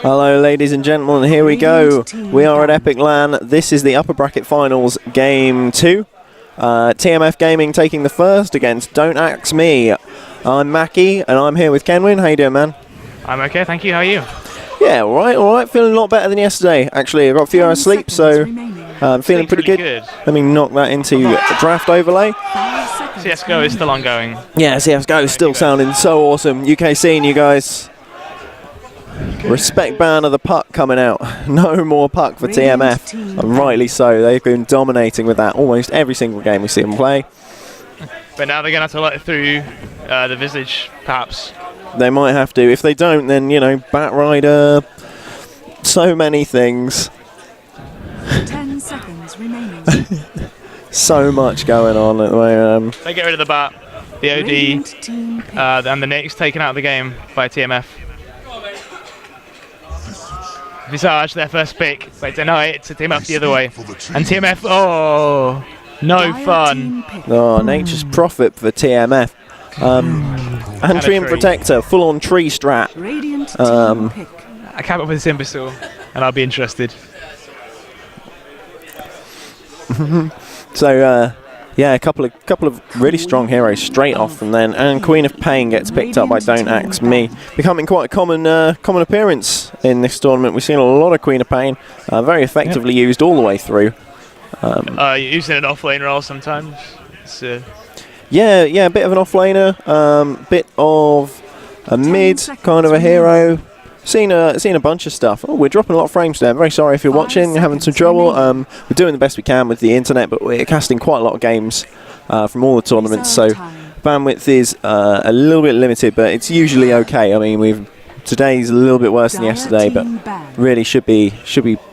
Hello ladies and gentlemen, here we go. We are at Epiclan. This is the upper bracket finals game 2. TmF Gaming taking the first against Don't Axe Me. I'm Mackie and I'm here with Kenwin. How you doing, man? I'm okay, thank you. How are you? Yeah, alright. Feeling a lot better than yesterday. Actually, I got a few hours sleep, so feeling pretty good. Let me knock that into draft overlay. CSGO is still ongoing. Yeah, CSGO is still sounding so awesome. UK scene, you guys. Respect ban of the puck coming out. No more puck for TmF. And rightly so. They've been dominating with that almost every single game we see them play. But now they're going to have to let it through the Visage, perhaps. They might have to. If they don't, then, you know, Bat Rider, so many things. 10 seconds remaining. So much going on at the moment. They get rid of the Bat, the OD, and the Knicks taken out of the game by TmF. Visage, their first pick, they deny it to TmF the other way. And TmF, oh, no fun. Oh, Nature's Prophet for TmF. And Tree and Protector, full-on tree strat. I came up with this imbecile, and I'll be interested. So, yeah, a couple of really strong heroes straight off from then, and Queen of Pain gets picked up by Don't Axe Me, becoming quite a common appearance in this tournament. We've seen a lot of Queen of Pain, very effectively used all the way through. Using an off-lane role sometimes. Yeah, a bit of an off-laner, bit of a mid kind of a hero. Seen a bunch of stuff. Oh, we're dropping a lot of frames there. I'm very sorry if you're watching, you're having some trouble. We're doing the best we can with the internet, but we're casting quite a lot of games from all the tournaments, so bandwidth is a little bit limited, but it's usually okay. I mean, today's a little bit worse than yesterday, but really should be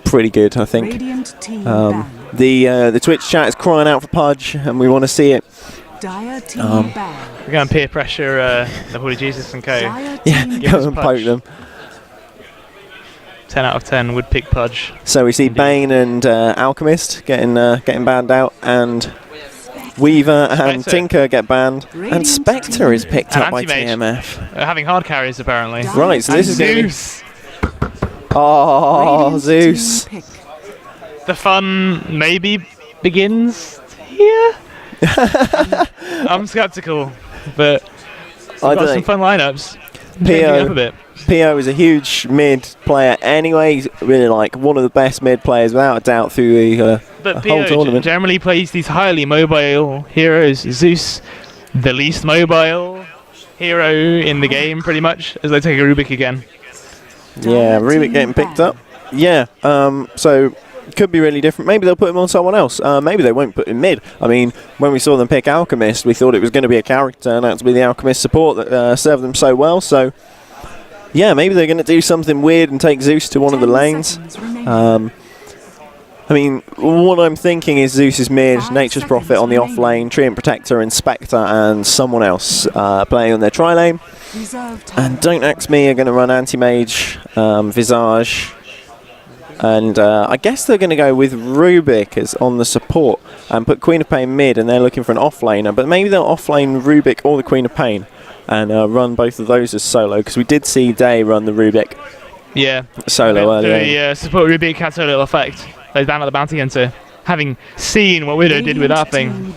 pretty good, I think. The Twitch chat is crying out for Pudge, and we want to see it. We're going to peer pressure the Holy Jesus and co. Yeah, go and poke them. 10 out of 10 would pick Pudge. So we see Bane and Alchemist getting banned out, and Weaver and Tinker get banned, and Spectre is picked up by TmF. Having hard carries apparently. Right, so this is Zeus. Oh, Zeus. The fun maybe begins here. I'm skeptical, but we've got some fun lineups. Pio is a huge mid player anyway. He's really like one of the best mid players without a doubt through the whole tournament. Generally plays these highly mobile heroes. Zeus, the least mobile hero in the game pretty much, as they take a Rubik again. Yeah, Rubik getting picked up. Yeah, so could be really different. Maybe they'll put him on someone else. Maybe they won't put him mid. I mean, when we saw them pick Alchemist, we thought it was going to be a character, turned out to be the Alchemist support that served them so well. So, yeah, maybe they're going to do something weird and take Zeus to one of the lanes. I mean, what I'm thinking is Zeus is mid, Nature's Prophet on the off lane, Tree and Protector and Spectre and someone else playing on their tri lane. And Don't Axe Me are going to run Anti-Mage, Visage. And I guess they're going to go with Rubik as on the support and put Queen of Pain mid, and they're looking for an offlaner. But maybe they'll offlane Rubik or the Queen of Pain and run both of those as solo, because we did see Day run the Rubik solo earlier. The support Rubik had so little effect. They banned out the Bounty Hunter, having seen what Widow did with that thing.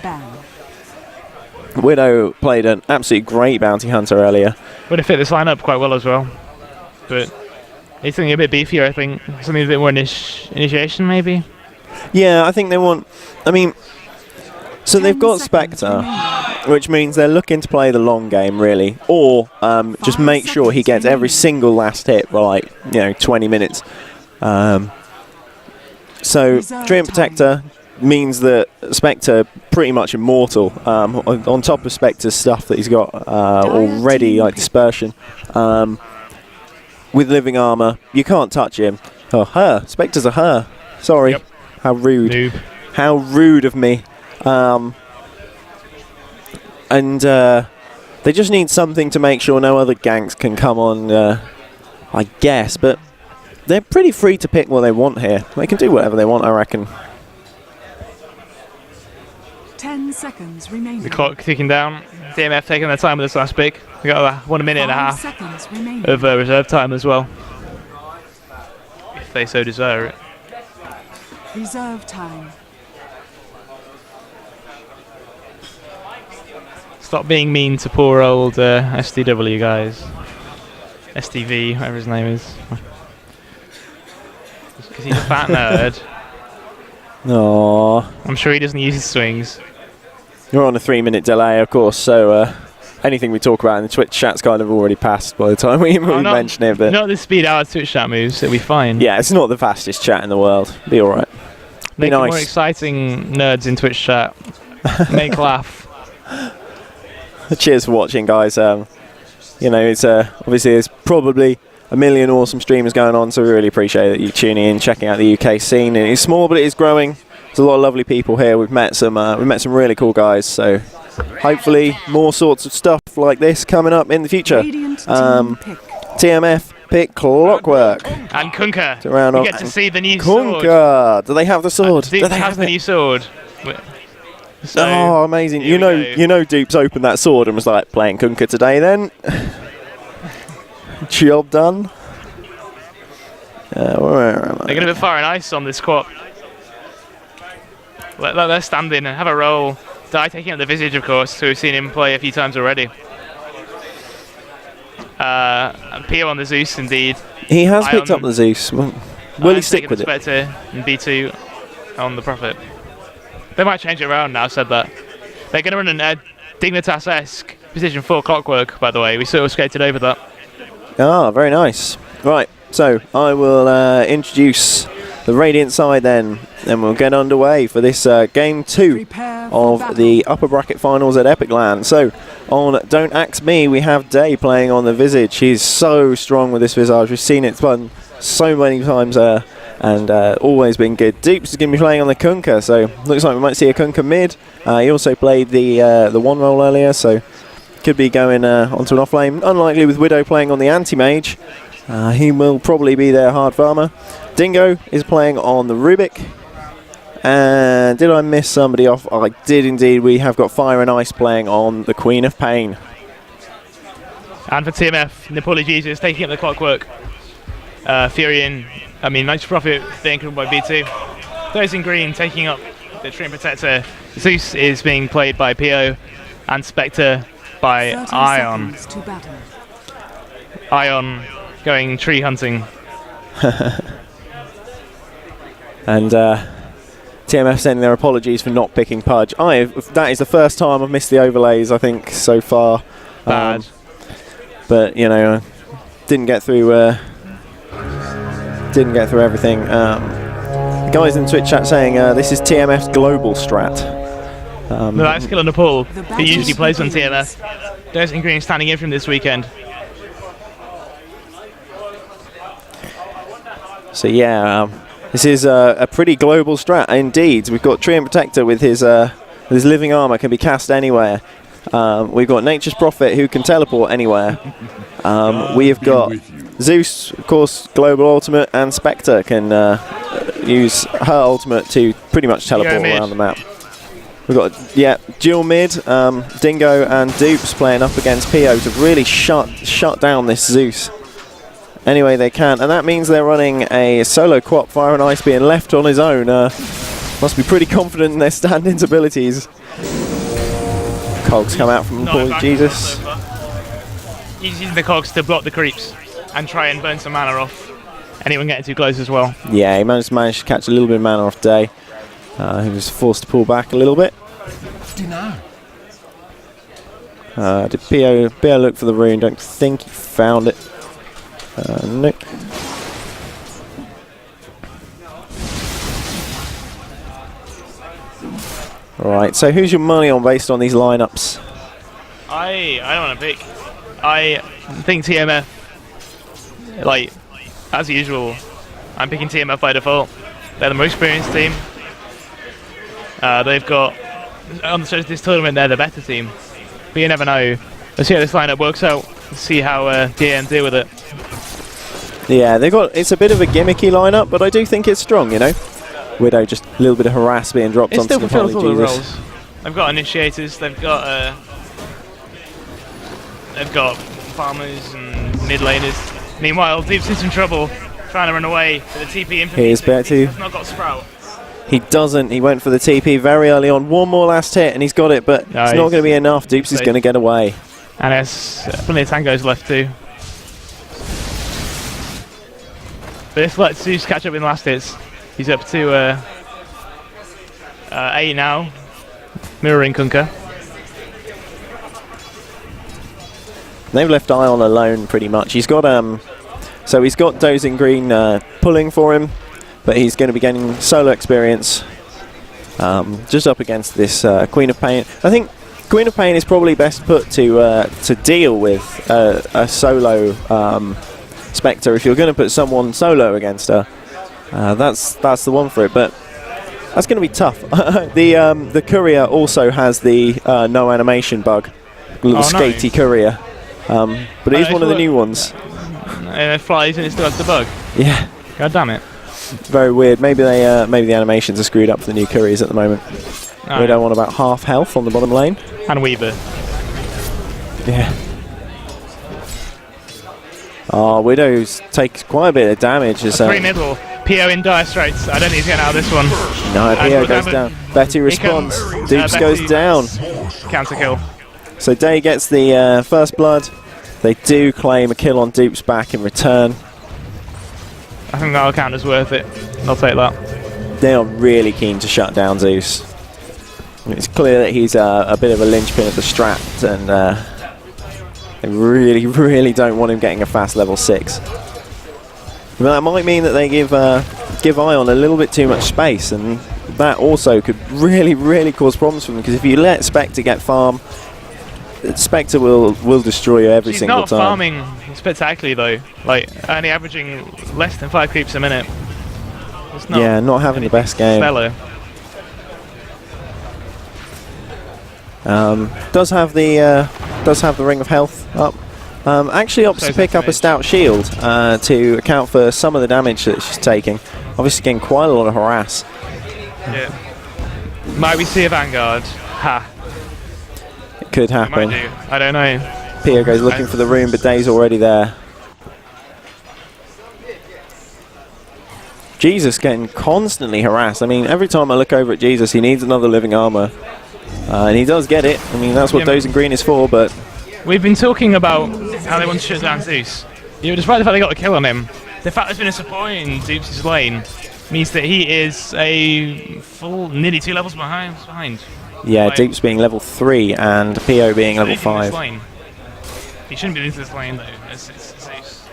Widow played an absolutely great Bounty Hunter earlier. Would have fit this lineup quite well as well. But it's something a bit beefier, I think. Something a bit more initiation, maybe? Yeah, I think they want... I mean, so they've got Spectre, which means they're looking to play the long game, really. Or just make sure he gets every single last hit for, like, 20 minutes. So, Tree and Protector means that Spectre pretty much immortal. On top of Spectre's stuff that he's got already, like Dispersion. With living armor, you can't touch him. Oh, her. Spectre's a her. Sorry. Yep. How rude. Noob. How rude of me. And they just need something to make sure no other ganks can come on, I guess. But they're pretty free to pick what they want here. They can do whatever they want, I reckon. 10 seconds remaining. The clock ticking down. TmF taking their time with this last pick. We got 1 minute and a half of reserve time as well. they so desire it. Reserve time. Stop being mean to poor old SDW guys. STV, whatever his name is. Because he's a fat nerd. Aww. I'm sure he doesn't use his swings. You're on a 3-minute delay, of course, so anything we talk about in the Twitch chat's kind of already passed by the time we mention it. But not the speed our Twitch chat moves, it'll be fine. yeah, it's not the fastest chat in the world. Be alright. Be Make it nice. more exciting, nerds in Twitch chat. Make laugh. Cheers for watching, guys. You know, it's obviously there's probably a million awesome streamers going on, so we really appreciate that you tuning in, checking out the UK scene. It is small, but it is growing. There's a lot of lovely people here. We've met some really cool guys. So hopefully more sorts of stuff like this coming up in the future. Radiant team pick. TmF pick Clockwork. And Kunka. To round You off- get to see the new sword. Kunka. Do they have the sword? Duke Do they has have the it? new sword. So, Oh, amazing! here we go. Dupe's opened that sword and was like, playing Kunka today. Then job done. Where am I? They're going to be firing ice on this quad. They're standing and have a roll. Die taking out the Visage, of course, who we've seen him play a few times already. And Pio on the Zeus, indeed. He has Ion- picked up the Zeus. Will he stick with it? Spectre and B2 on the Prophet. They might change it around now, said that. They're going to run an Dignitas-esque position 4 Clockwork, by the way. We sort of skated over that. Ah, very nice. Right, so I will introduce the Radiant side then, and we'll get underway for this game 2 Prepare for of battle. the upper bracket finals at Epiclan. So on Don't Axe Me, we have Day playing on the Visage. He's so strong with this Visage. We've seen it done so many times and always been good. Dupes is going to be playing on the Kunka, so looks like we might see a Kunka mid. He also played the one roll earlier, so could be going onto an off lane. Unlikely with Widow playing on the anti-mage. He will probably be their hard farmer. Dingo is playing on the Rubik. And did I miss somebody off? I did indeed. We have got Fire and Ice playing on the Queen of Pain. And for TmF, Napoli Jesus taking up the Clockwork. Nitrous Prophet being killed by B2. Those in green taking up the Tree and Protector. Zeus is being played by Pio and Spectre by 30 Ion. seconds to battle. Ion going tree hunting. And TMF sending their apologies for not picking Pudge. That is the first time I've missed the overlays, I think, so far. Bad. But, you know, didn't get through everything. The guys in Twitch chat saying this is TMF's global strat. No, that's Killer Nepal, The who usually battle plays on begins. TmF. Those in green standing in from this weekend. So yeah, this is a pretty global strat indeed. We've got Tree and Protector with his living armor, can be cast anywhere. We've got Nature's Prophet who can teleport anywhere. We have got Zeus, of course, global ultimate, and Spectre can use her ultimate to pretty much teleport mid. around the map. We've got dual mid, Dingo and Dupes playing up against Pio to really shut down this Zeus any way they can, and that means they're running a solo quap. Fire and Ice being left on his own. Must be pretty confident in their stand-ins abilities. Cogs come out from Paul Jesus. He's using the cogs to block the creeps and try and burn some mana off anyone getting too close as well. Yeah, he managed to catch a little bit of mana off Day. He was forced to pull back a little bit. Did Pio look for the rune? Don't think he found it. Nope. Right, so who's your money on based on these lineups? I don't want to pick. I think TmF, like, as usual, I'm picking TmF by default. They're the most experienced team. They've got, on this tournament, they're the better team. But you never know. Let's see how this lineup works out. Let's see how DN deal with it. Yeah, it's a bit of a gimmicky lineup, but I do think it's strong, you know. Widow, just a little bit of harass being dropped It onto still the fulfills all the Jesus. roles. They've got initiators, they've got farmers and mid laners. Meanwhile, Deeps is in trouble, trying trying to run away for the TP infantry. Here's Betu. He's not got Sprout. He doesn't. He went for the TP very early on. One more last hit, and he's got it, but No, it's not going to be enough. Dupes is going to get away. And there's plenty of tangos left too. But if let Zeus catch up in the last hits, he's up to 8 now. Mirroring Kunkka. They've left Ion alone pretty much. He's got so he's got Dozing Green pulling for him, but he's going to be getting solo experience just up against this Queen of Pain. I think Queen of Pain is probably best put to deal with a solo Spectre. If you're going to put someone solo against her, that's the one for it. But that's going to be tough. The courier also has the no animation bug, little skatey courier. But it is one of the new ones. And it flies and it still has the bug. Yeah. God damn it. It's very weird. Maybe the animations are screwed up for the new couriers at the moment. We don't want about half health on the bottom lane. And Weaver. Yeah. Oh, Widow's takes quite a bit of damage. 3 middle. PO in dire straits. I don't think he's getting out of this one. No, PO goes down. Betty responds. Dupes goes down. Counter kill. So Day gets the first blood. They do claim a kill on Dupes back in return. I think that'll count as worth it. I'll take that. They are really keen to shut down Zeus. It's clear that he's a bit of a linchpin of the strat, and they really, really don't want him getting a fast level 6. But that might mean that they give Ion a little bit too much space, and that also could really, really cause problems for them, because if you let Spectre get farm, Spectre will destroy you every single time. She's not farming spectacularly though, like only averaging less than 5 creeps a minute. It's not not having the best game. Stellar. Does have the ring of health up. Actually opts to pick up a stout shield to account for some of the damage that she's taking. Obviously getting quite a lot of harass. Yeah. Might we see a Vanguard? Ha. It could happen. Might do. I don't know. Pio goes looking for the rune, but Day's already there. Jesus getting constantly harassed. I mean, every time I look over at Jesus, he needs another living armor. And he does get it. I mean, that's what Dozing Green is for, but... We've been talking about how they want to shut down Zeus. Despite the fact they got a kill on him, the fact there's been a support in Zeus' lane means that he is a full, nearly 2 levels behind. Yeah, Dupes being level 3 and PO being level 5. He shouldn't be into this lane though, it's Zeus.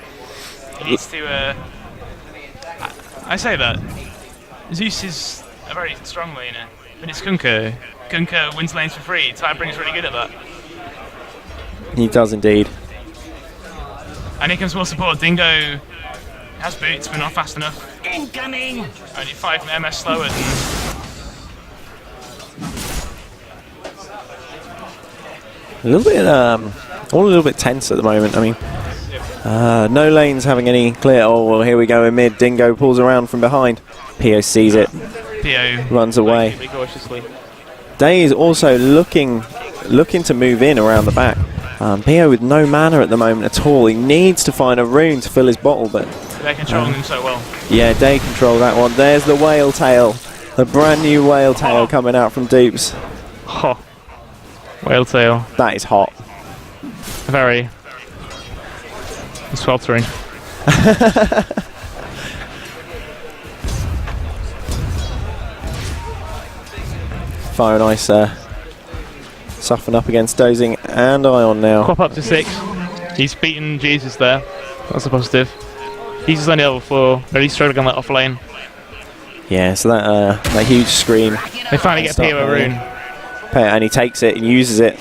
He needs to, I say that. Zeus is a very strong laner, but it's Kunkka. Kunkka wins lanes for free. Tidebringer's really good at that. He does indeed. And here comes more support. Dingo has boots, but not fast enough. Incoming! Only 5 MS slower than... all a little bit tense at the moment. I mean, no lanes having any clear. Oh, well, here we go in mid. Dingo pulls around from behind. PO sees it. PO runs away. Cautiously. Day is also looking to move in around the back. PO with no mana at the moment at all. He needs to find a rune to fill his bottle, but they're controlling him so well. Yeah, Day control that one. There's the whale tail, the brand new whale tail coming out from Dupes. Oh. Whale tail. That is hot. Very. It's sweltering. Fire and Ice suffering up against Dozing and Ion now. Crop up to 6. He's beaten Jesus there. That's a positive. Jesus only level 4. Really struggling on that off lane. Yeah, so that huge scream. They finally get PO a rune. And he takes it and uses it.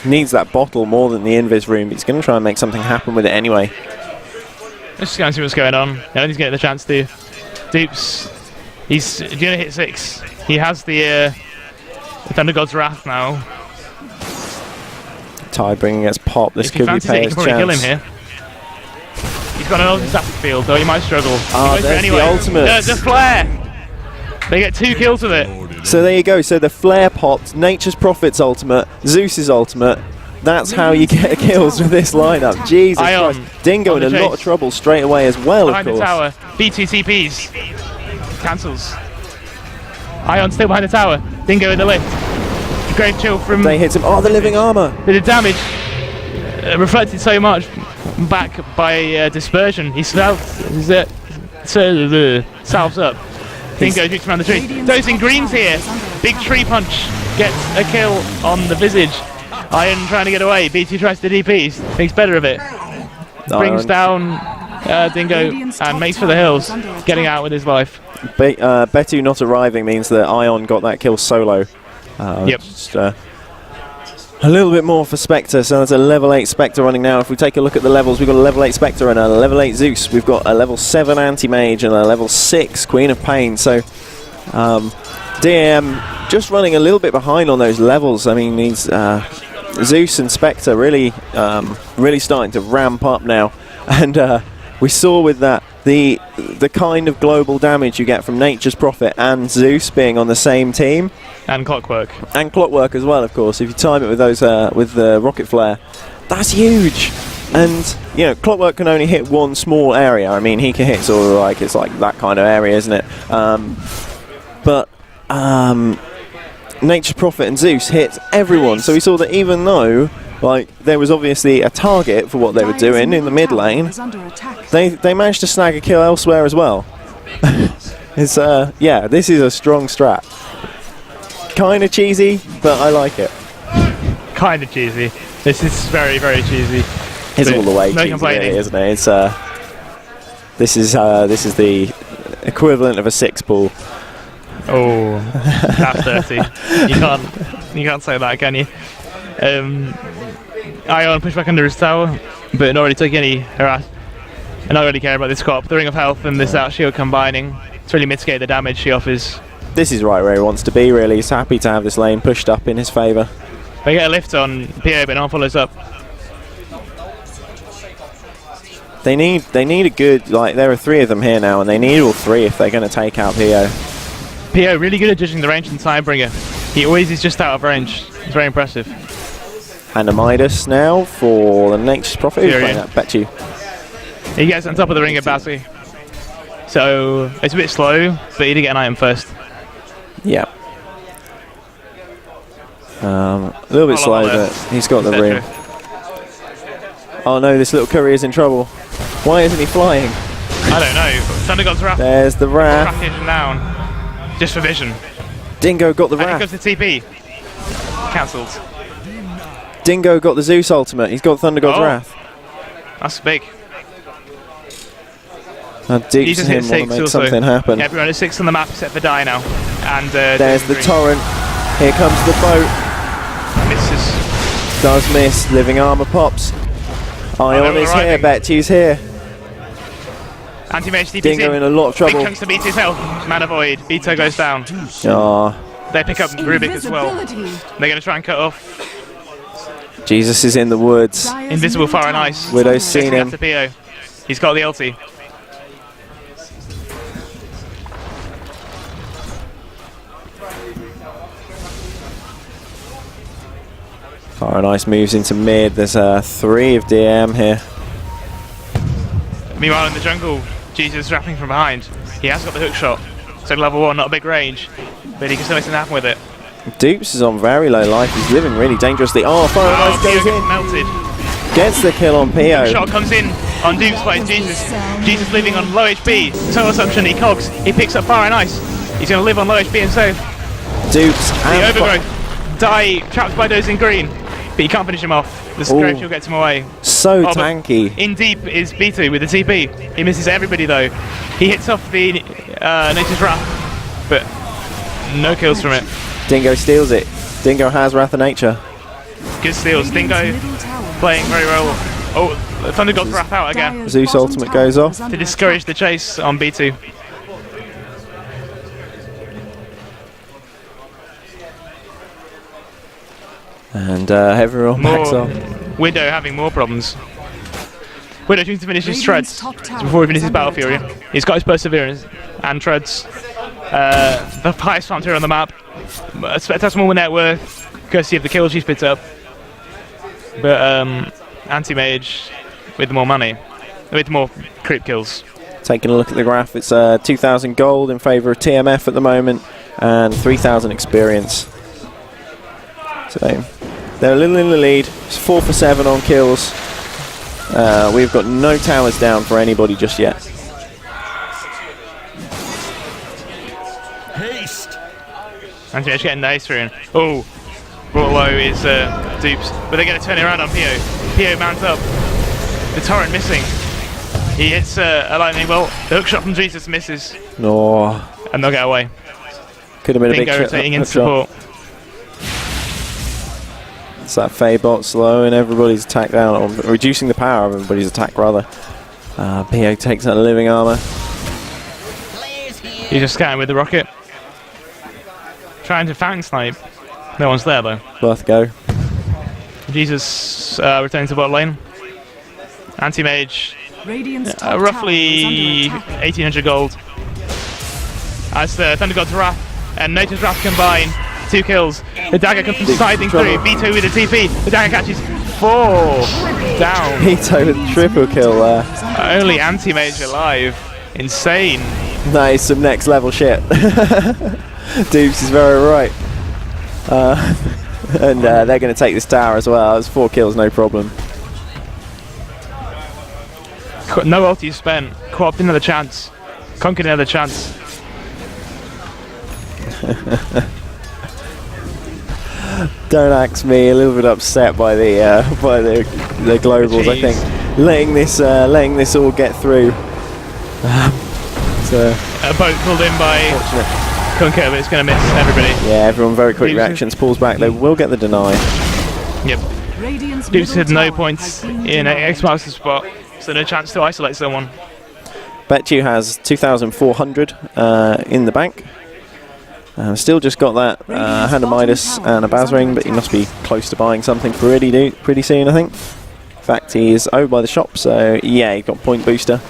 Needs that bottle more than the invis rune. He's going to try and make something happen with it anyway. Let's just go and see what's going on. I don't think he's getting the chance to. Dupes, he's going to hit 6. He has the Thunder God's Wrath now. Tidebringing gets popped. This could be Payer's chance. He can probably kill him here. He's got an ultimate static field, though he might struggle. There's the ultimate. The flare! They get 2 kills with it. So there you go. So the flare popped, Nature's Prophet's ultimate, Zeus's ultimate. That's how you get kills with this lineup. Jesus Ion Christ. Dingo on in a the lot chase. of trouble straight away as well, Behind of the course. tower. B2 TPs. Cancels. Ion still behind the tower. Dingo in the lift. Great chill from... They hit him. Oh, the living armor. Bit of damage. Reflected so much back by dispersion. He salves up. Dingo shoots around the tree. Dosing greens here. Big tree punch gets a kill on the visage. Iron trying to get away. B2 tries to DPs. Makes better of it. Brings down Dingo and makes for the hills. Getting out with his life. Betu not arriving means that Ion got that kill solo. Yep. Just, a little bit more for Spectre, so that's a level 8 Spectre running now. If we take a look at the levels, we've got a level 8 Spectre and a level 8 Zeus. We've got a level 7 Anti-Mage and a level 6 Queen of Pain. So DM just running a little bit behind on those levels. I mean, these Zeus and Spectre really starting to ramp up now. And we saw with that the kind of global damage you get from Nature's Prophet and Zeus being on the same team. And Clockwork. And Clockwork as well, of course. If you time it with those with the Rocket Flare, that's huge. And you know, Clockwork can only hit one small area. I mean, he can hit sort of like, it's like that kind of area, isn't it? But Nature's Prophet and Zeus hit everyone. So we saw that even though like there was obviously a target for what they were doing in the mid lane, they managed to snag a kill elsewhere as well. It's yeah, this is a strong strat. Kind of cheesy, but I like it. Kind of cheesy. This is very, very cheesy. It's all the way no cheesy, complaining. really, isn't it? It's this is the equivalent of a 6 pool. Oh, that's dirty. You can't say that, can you? Ion pushed back under his tower, but not really took any harass. And I don't really care about this cop. The Ring of Health and this out shield combining to really mitigate the damage she offers. This is right where he wants to be, really. He's happy to have this lane pushed up in his favour. They get a lift on PO, but no one follows up. They need a good, like, there are 3 of them here now, and they need all 3 if they're going to take out PO. PO really good at judging the range and Tidebringer. He always is just out of range. It's very impressive. And a Midas now for the Nature's Prophet. Who's playing that? Bet you. He gets on top of the ring of Bassi. So it's a bit slow, but he did get an item first. Yeah. A little bit slow, but he's got the ring. Oh no, this little courier's in trouble. Why isn't he flying? I don't know. Thunder God's Wrath. There's the Wrath. Crackage down. Just for vision. Dingo got the And here Wrath. comes the TP. Cancelled. Dingo got the Zeus ultimate. He's got Thunder God's Wrath. That's big. Now Dukes and him want to make something happen. Yeah, everyone at 6 on the map except for Die now. And there's the torrent. Here comes the boat. Misses. Does miss. Living armor pops. Ion is here. Betty's here. Anti-mage TP's Dingo in a lot of trouble. Big chunks to BT's health. Mana Void. Beto goes down. They pick up Rubik as well. They're going to try and cut off. Jesus is in the woods. Invisible Fire and Ice. Widow's seen him. To PO. He's got the ulti. Fire and Ice moves into mid. There's 3 of DM here. Meanwhile in the jungle, Jesus wrapping from behind. He has got the hook shot. So level 1, not a big range. But he can still make something happen with it. Dupes is on very low life. He's living really dangerously. Oh, Fire and Ice goes in. Melted. Gets the kill on PO. Shot comes in on Dupes by Jesus. Jesus living on low HP. Total assumption, he cogs. He picks up Fire and Ice. He's going to live on low HP and save. Dupes The overgrowth. Die trapped by those in green. But you can't finish him off. The Scrape Shield gets him away. So tanky. In deep is B2 with the TP. He misses everybody though. He hits off the Nature's Wrath, but no kills from it. Dingo steals it. Dingo has Wrath of Nature. Good steals. Dingo playing very well. Oh, Thunder God's Wrath out again. Zeus ultimate goes off. To discourage the chase on B2. And everyone backs off. Widow having more problems. Widow tries to finish his treads before he finishes his Battle Fury. He's got his Perseverance and treads. The highest farm tier on the map. Expect a small net worth, courtesy of the kills she's picked up. but anti-mage with more money, with more creep kills. Taking a look at the graph, it's 2,000 gold in favour of TmF at the moment, and 3,000 experience. So they're a little in the lead. It's 4 for 7 on kills. We've got no towers down for anybody just yet. Haste. Anti-mage getting the ace through. Oh, brought low is dupes, but they're going to turn it around on Pio. Pio mounts up. The torrent missing. He hits a lightning bolt. The hook shot from Jesus misses. No. And they'll get away. Could have been a big Bingo rotating in support. It's that Fey bot slow and everybody's attack down, or reducing the power of everybody's attack rather. Pio takes out the living armor. He's just scouting with the rocket. Trying to fountain snipe. No one's there though. Worth go. Jesus returning to bot lane. Anti-mage. Roughly 1,800 gold. As the Thunder God's Wrath and Nature's Wrath combine, 2 kills. The dagger comes siding through. Vito with the TP. The dagger catches 4 down. Vito with triple kill there. Only anti-mage alive. Insane. That is some next level shit. Dupes is very right. And they're going to take this tower as well. It's 4 kills, no problem. No ulti spent. Co-op another chance. Conquered another chance. Don't axe me. A little bit upset by the globals. I think letting this all get through. So a boat pulled in by Conquer, but it's going to miss everybody. Yeah, everyone very quick reactions. Pulls back. They will get the deny. Yep. Dupes had no points in X marks the spot. So no chance to isolate someone. Betchu has 2,400 in the bank. Still just got that Hand of Midas and a Baz ring, but he must be close to buying something pretty soon, I think. In fact, he is owed by the shop, so yeah, he got point booster.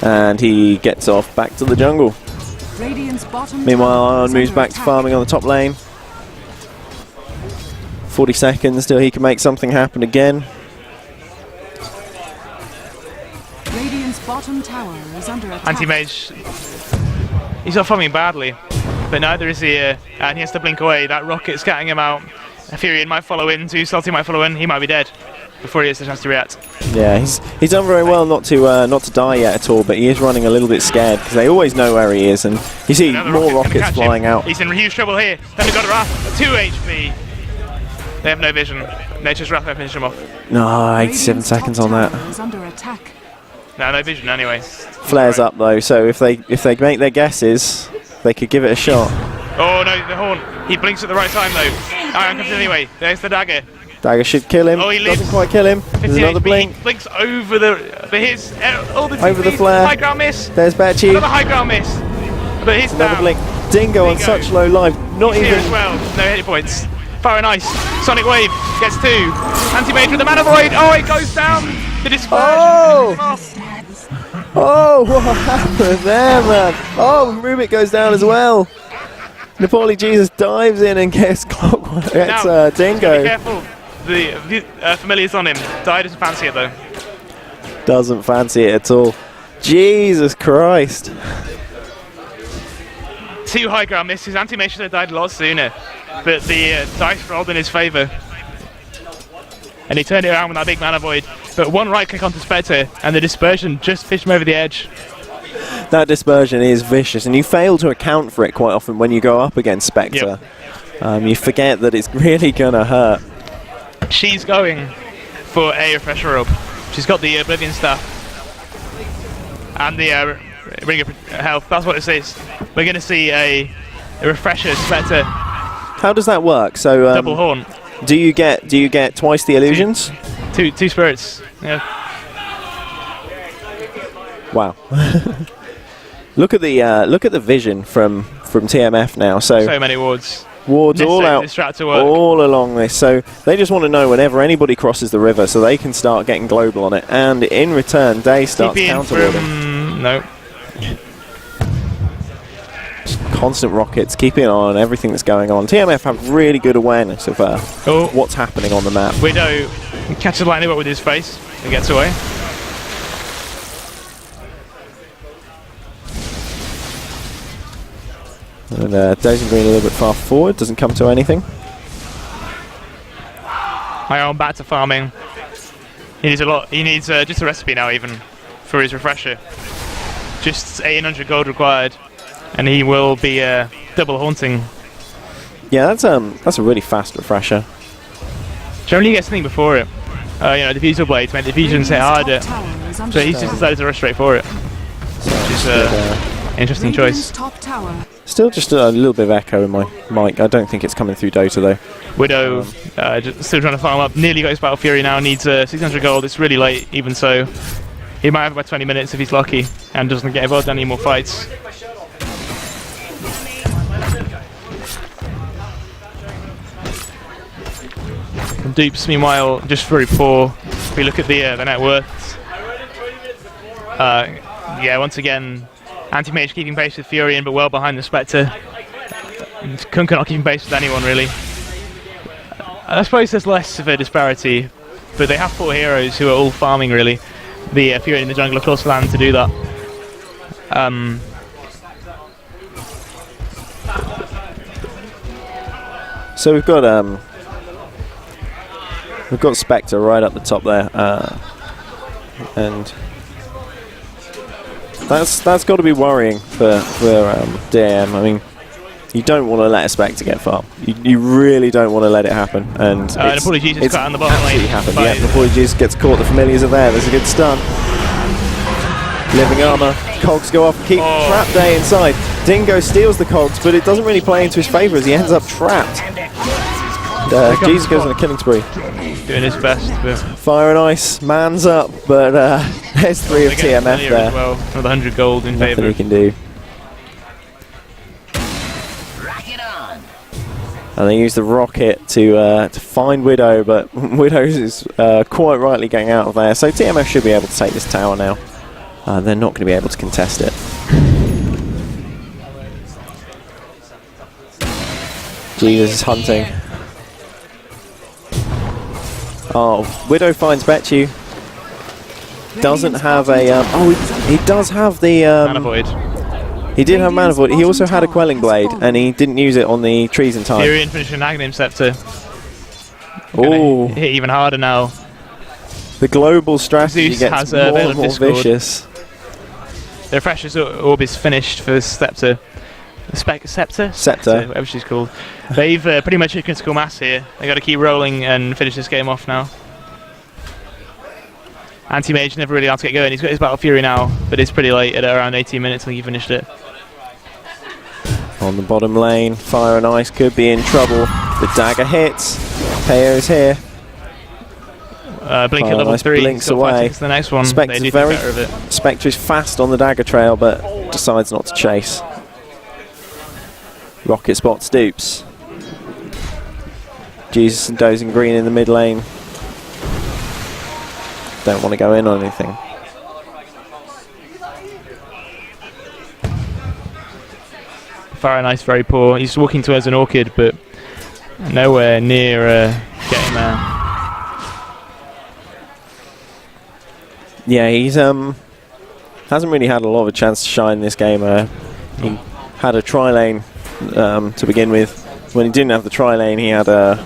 And he gets off back to the jungle. Meanwhile, Ion moves back to farming on the top lane. 40 seconds till he can make something happen again. Bottom tower is under attack. Anti-mage, he's not farming badly, but neither is he, and he has to blink away. That rocket scatting him out. Furion might follow in, too. Salty might follow in. He might be dead before he has the chance to react. Yeah, he's done very well not to die yet at all, but he is running a little bit scared because they always know where he is, and you see more rockets flying out. He's in huge trouble here. Then they've got a Wrath, 2 HP. They have no vision. Nature's Wrath won't finish him off. No, 87 seconds on that. Is under attack. No vision anyway. Flares up though, so if they make their guesses, they could give it a shot. Oh no, the horn. He blinks at the right time though. Iron comes in anyway. There's the dagger. Dagger should kill him. Oh, he lives. Doesn't quite kill him. There's another blink. He blinks over the his all the over the flare. High ground miss. There's Betchu. Another high ground miss. But he's another down. blink. Dingo on such low life. Not he's even. Here as well. No hit points. Fire and ice. Sonic wave gets 2. Anti-mage with the mana void. Oh, it goes down. The dispersion. Oh, what happened there, man? Oh, Rubik goes down as well. Nepali Jesus dives in and gets clockwise. It's Dingo. Be careful. The familiar's on him. Dai doesn't fancy it though. Doesn't fancy it at all. Jesus Christ. 2 high ground misses. Anti-mage should have died a lot sooner, but the dice rolled in his favour. And he turned it around with that big mana void. But one right click onto Spectre, and the dispersion just fished him over the edge. That dispersion is vicious, and you fail to account for it quite often when you go up against Spectre. Yep. You forget that it's really gonna hurt. She's going for a refresher robe. She's got the Oblivion Staff and the Ring of Health. That's what it says. We're going to see a refresher Spectre. How does that work? So double horn. Do you get twice the illusions? Two spirits. Yeah. Wow. Look at the vision from TmF now. So many wards. Wards all out, all along this. So they just want to know whenever anybody crosses the river, so they can start getting global on it. And in return, Day starts counter-warding. No. Constant rockets, keeping an eye on everything that's going on. TmF have really good awareness of what's happening on the map. Widow He catches lightning bolt with his face and gets away. And Dozing Green a little bit far forward, doesn't come to anything. Ion back to farming. He needs a lot. He needs just a recipe now, even for his refresher. Just 800 gold required, and he will be double haunting. Yeah, that's a really fast refresher. Generally, he gets something before it. Diffusal blades make the diffusions hit harder, so he's just decided to rush straight for it, which is an interesting choice. Top tower. Still just a little bit of echo in my mic. I don't think it's coming through Dota though. Widow still trying to farm up. Nearly got his Battle Fury now. Needs 600 gold. It's really late, even so. He might have about 20 minutes if he's lucky and doesn't get involved in any more fights. Dupes, meanwhile, just very poor. If we look at the net worth, yeah, once again, Anti-Mage keeping pace with Furion, but well behind the Spectre. Kunkka not keeping pace with anyone, really. I suppose there's less of a disparity, but they have 4 heroes who are all farming, really. The Furion in the jungle, of course, land to do that. So we've got Spectre right up the top there, and that's got to be worrying for DM. I mean, you don't want to let a Spectre get far. You really don't want to let it happen. And Napoli Jesus cut on the bottom lane. Happened. Yeah, Napoli Jesus gets caught. The familiars are there. There's a good stun. Living armor. Cogs go off. Keep Trap Day inside. Dingo steals the cogs, but it doesn't really play into his favour as he ends up trapped. Jesus goes on a killing spree. Doing his best with Fire and Ice, man's up, but there's 3 of TmF there. As well, another 100 gold in favour. Nothing he can do. And they use the rocket to find Widow, but Widow is quite rightly getting out of there. So TmF should be able to take this tower now. They're not going to be able to contest it. Jesus is hunting. Oh, Widow finds Betchu. Doesn't have a... he does have the... Mana Void. He did have Mana Void. He also had a Quelling Blade, and he didn't use it on the trees in time. Furion finishing Aghanim Scepter. Oh, hit even harder now. the global strategy Zeus gets has more Veil and of more Discord. vicious. The Refresher's Orb is finished for Scepter. Scepter? Scepter. Whatever she's called. They've pretty much hit critical mass here. They got to keep rolling and finish this game off now. Anti-Mage never really allowed to get going. He's got his Battle Fury now, but it's pretty late at around 18 minutes. I think he finished it. On the bottom lane, Fire and Ice could be in trouble. The dagger hits. Peo is here. Blink Fire at level Ice 3. blinks Still away. fighting for the next one. Spectre's They do very better of it. Spectre is fast on the dagger trail, but decides not to chase. Rocket spots Dupes. Jesus and Dozing Green in the mid lane. Don't want to go in on anything. Fire and Ice very poor. He's walking towards an orchid, but nowhere near getting there. Yeah, he's hasn't really had a lot of a chance to shine this game. He had a tri-lane to begin with. When he didn't have the tri-lane, he had a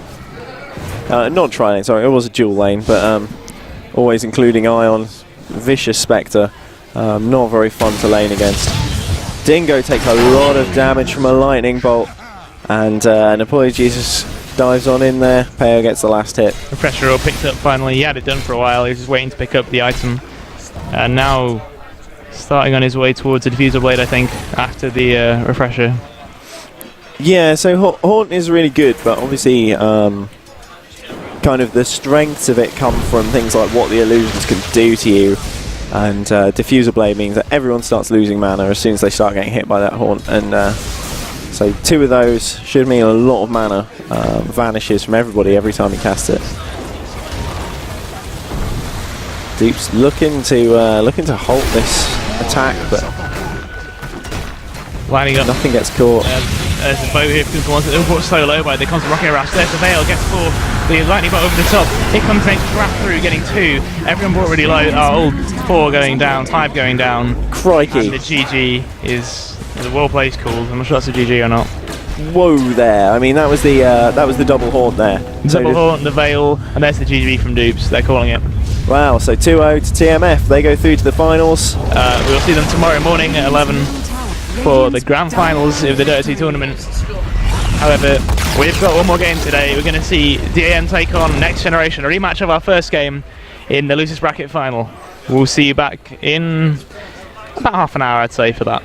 not tri-lane. Sorry, it was a dual lane, but always including Ion, vicious Spectre. Not very fun to lane against. Dingo takes a lot of damage from a lightning bolt, and Napoli Jesus dives on in there. Peo gets the last hit. Refresher all picked up finally. He had it done for a while. He was just waiting to pick up the item, and now starting on his way towards the diffuser blade, I think, after the refresher. Yeah, so Haunt is really good, but obviously kind of the strengths of it come from things like what the illusions can do to you, and diffuser blade means that everyone starts losing mana as soon as they start getting hit by that Haunt, and so 2 of those should mean a lot of mana vanishes from everybody every time you cast it. Deep's looking to halt this attack, but Lining up. nothing gets caught. There's a boat here because once they're brought so low by the constant rocket rush. There's the Veil, gets 4. The lightning bolt over the top. Here comes next trap through, getting 2. Everyone brought really low. All 4 going down, 5 going down. Crikey. And the GG is a well placed call. I'm not sure that's a GG or not. Whoa there. I mean, that was the double haunt there. Double haunt, the Veil, and there's the GG from Dupes. They're calling it. Wow, so 2-0 to TmF. They go through to the finals. We'll see them tomorrow morning at 11 for the grand finals of the Dota 2 tournament. However, we've got one more game today. We're going to see DAN take on Next Generation, a rematch of our first game in the losers bracket final. We'll see you back in about half an hour, I'd say, for that.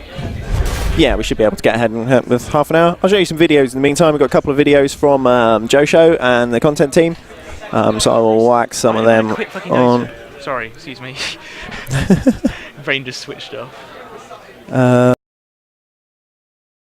Yeah, we should be able to get ahead with half an hour. I'll show you some videos in the meantime. We've got a couple of videos from Josho and the content team. So I will whack some of them on. Sorry, excuse me. Brain just switched off.